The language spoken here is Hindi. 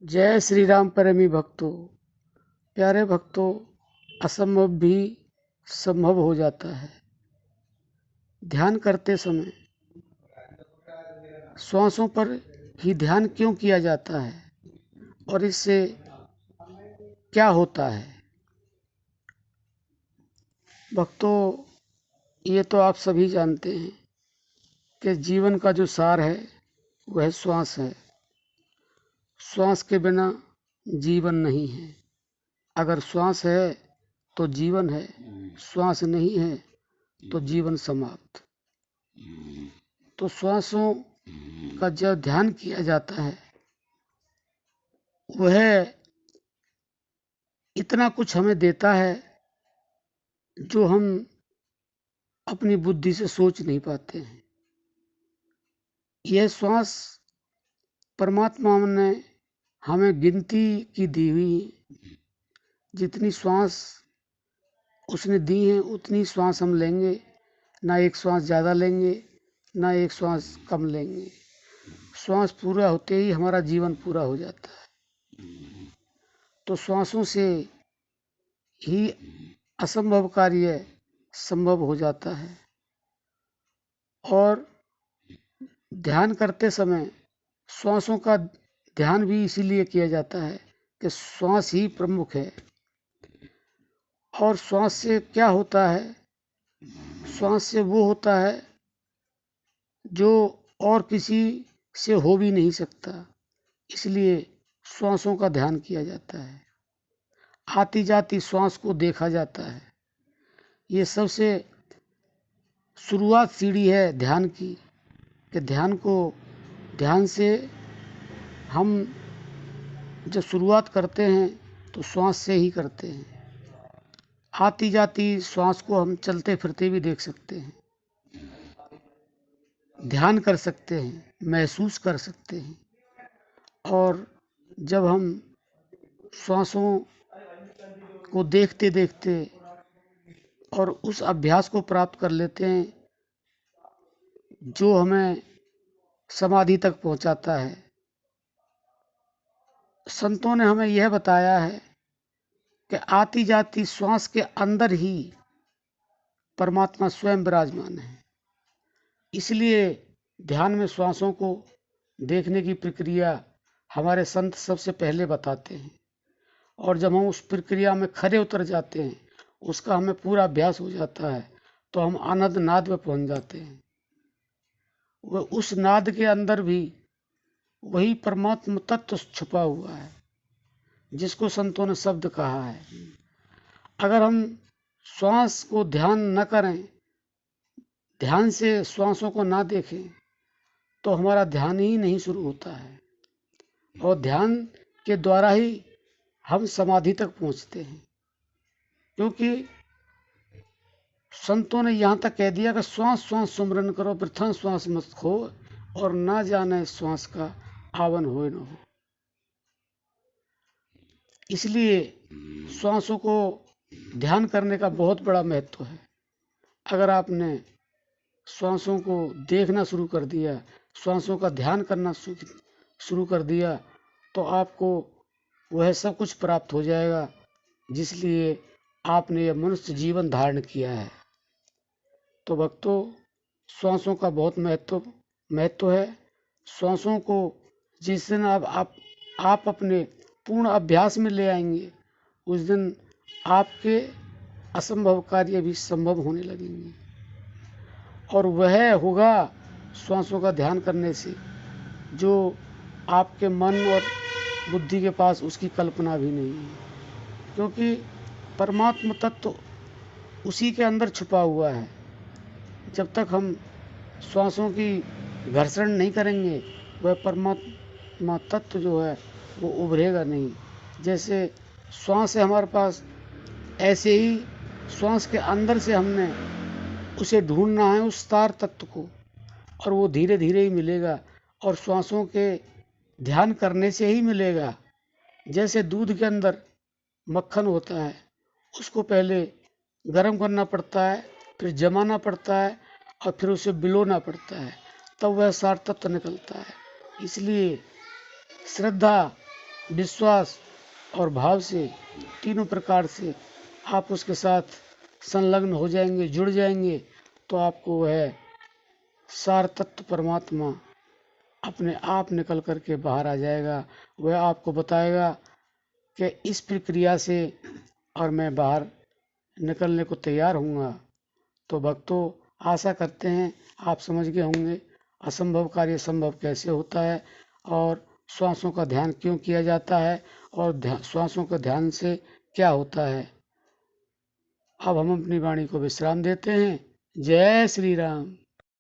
जय श्री राम प्रेमी भक्तों। प्यारे भक्तों, असंभव भी संभव हो जाता है। ध्यान करते समय श्वासों पर ही ध्यान क्यों किया जाता है और इससे क्या होता है? भक्तों, ये तो आप सभी जानते हैं कि जीवन का जो सार है वह श्वास है। श्वास के बिना जीवन नहीं है। अगर श्वास है तो जीवन है, श्वास नहीं है तो जीवन समाप्त। तो श्वासों का जब ध्यान किया जाता है वह इतना कुछ हमें देता है जो हम अपनी बुद्धि से सोच नहीं पाते हैं। यह श्वास परमात्मा ने हमें गिनती की दी हुई, जितनी श्वास उसने दी है उतनी श्वास हम लेंगे, ना एक श्वास ज़्यादा लेंगे ना एक श्वास कम लेंगे। श्वास पूरा होते ही हमारा जीवन पूरा हो जाता है। तो श्वासों से ही असंभव कार्य संभव हो जाता है। और ध्यान करते समय श्वासों का ध्यान भी इसीलिए किया जाता है कि श्वास ही प्रमुख है। और श्वास से क्या होता है? श्वास से वो होता है जो और किसी से हो भी नहीं सकता, इसलिए श्वासों का ध्यान किया जाता है। आती जाती श्वास को देखा जाता है। ये सबसे शुरुआत सीढ़ी है ध्यान की, कि ध्यान से हम जब शुरुआत करते हैं तो श्वास से ही करते हैं। आती जाती श्वास को हम चलते फिरते भी देख सकते हैं, ध्यान कर सकते हैं, महसूस कर सकते हैं। और जब हम श्वासों को देखते देखते और उस अभ्यास को प्राप्त कर लेते हैं जो हमें समाधि तक पहुंचाता है। संतों ने हमें यह बताया है कि आती जाती श्वास के अंदर ही परमात्मा स्वयं विराजमान है। इसलिए ध्यान में श्वासों को देखने की प्रक्रिया हमारे संत सबसे पहले बताते हैं। और जब हम उस प्रक्रिया में खरे उतर जाते हैं, उसका हमें पूरा अभ्यास हो जाता है, तो हम आनंद नाद में पहुंच जाते हैं। वह उस नाद के अंदर भी वही परमात्मा तत्व छुपा हुआ है जिसको संतों ने शब्द कहा है। अगर हम श्वास को ध्यान न करें, ध्यान से श्वासों को ना देखें, तो हमारा ध्यान ही नहीं शुरू होता है। और ध्यान के द्वारा ही हम समाधि तक पहुंचते हैं, क्योंकि संतों ने यहाँ तक कह दिया कि श्वास श्वास सुमरन करो, वृथा श्वास मत खो, और ना जाने श्वास का आवन हो न हो। इसलिए श्वासों को ध्यान करने का बहुत बड़ा महत्व है। अगर आपने श्वासों को देखना शुरू कर दिया, श्वासों का ध्यान करना शुरू कर दिया, तो आपको वह सब कुछ प्राप्त हो जाएगा जिसलिए आपने यह मनुष्य जीवन धारण किया है। तो भक्तों, श्वासों का बहुत महत्व है। श्वासों को जिस दिन आप अपने पूर्ण अभ्यास में ले आएंगे, उस दिन आपके असंभव कार्य भी संभव होने लगेंगे। और वह होगा श्वासों का ध्यान करने से जो आपके मन और बुद्धि के पास उसकी कल्पना भी नहीं है, क्योंकि परमात्मा तत्व उसी के अंदर छुपा हुआ है। जब तक हम श्वासों की घर्षण नहीं करेंगे, वह परमात्मा तत्व जो है वो उभरेगा नहीं। जैसे श्वास है हमारे पास, ऐसे ही श्वास के अंदर से हमने उसे ढूंढना है, उस तार तत्व को, और वो धीरे धीरे ही मिलेगा। और श्वासों के ध्यान करने से ही मिलेगा। जैसे दूध के अंदर मक्खन होता है, उसको पहले गर्म करना पड़ता है, फिर जमाना पड़ता है और फिर उसे बिलोना पड़ता है, तब वह सार तत्व निकलता है। इसलिए श्रद्धा विश्वास और भाव से, तीनों प्रकार से आप उसके साथ संलग्न हो जाएंगे, जुड़ जाएंगे, तो आपको वह सार तत्व परमात्मा अपने आप निकल कर के बाहर आ जाएगा। वह आपको बताएगा कि इस प्रक्रिया से और मैं बाहर निकलने को तैयार हूँगा। तो भक्तों, आशा करते हैं आप समझ गए होंगे असंभव कार्य संभव कैसे होता है, और श्वासों का ध्यान क्यों किया जाता है, और श्वासों के ध्यान से क्या होता है। अब हम अपनी वाणी को विश्राम देते हैं। जय श्री राम।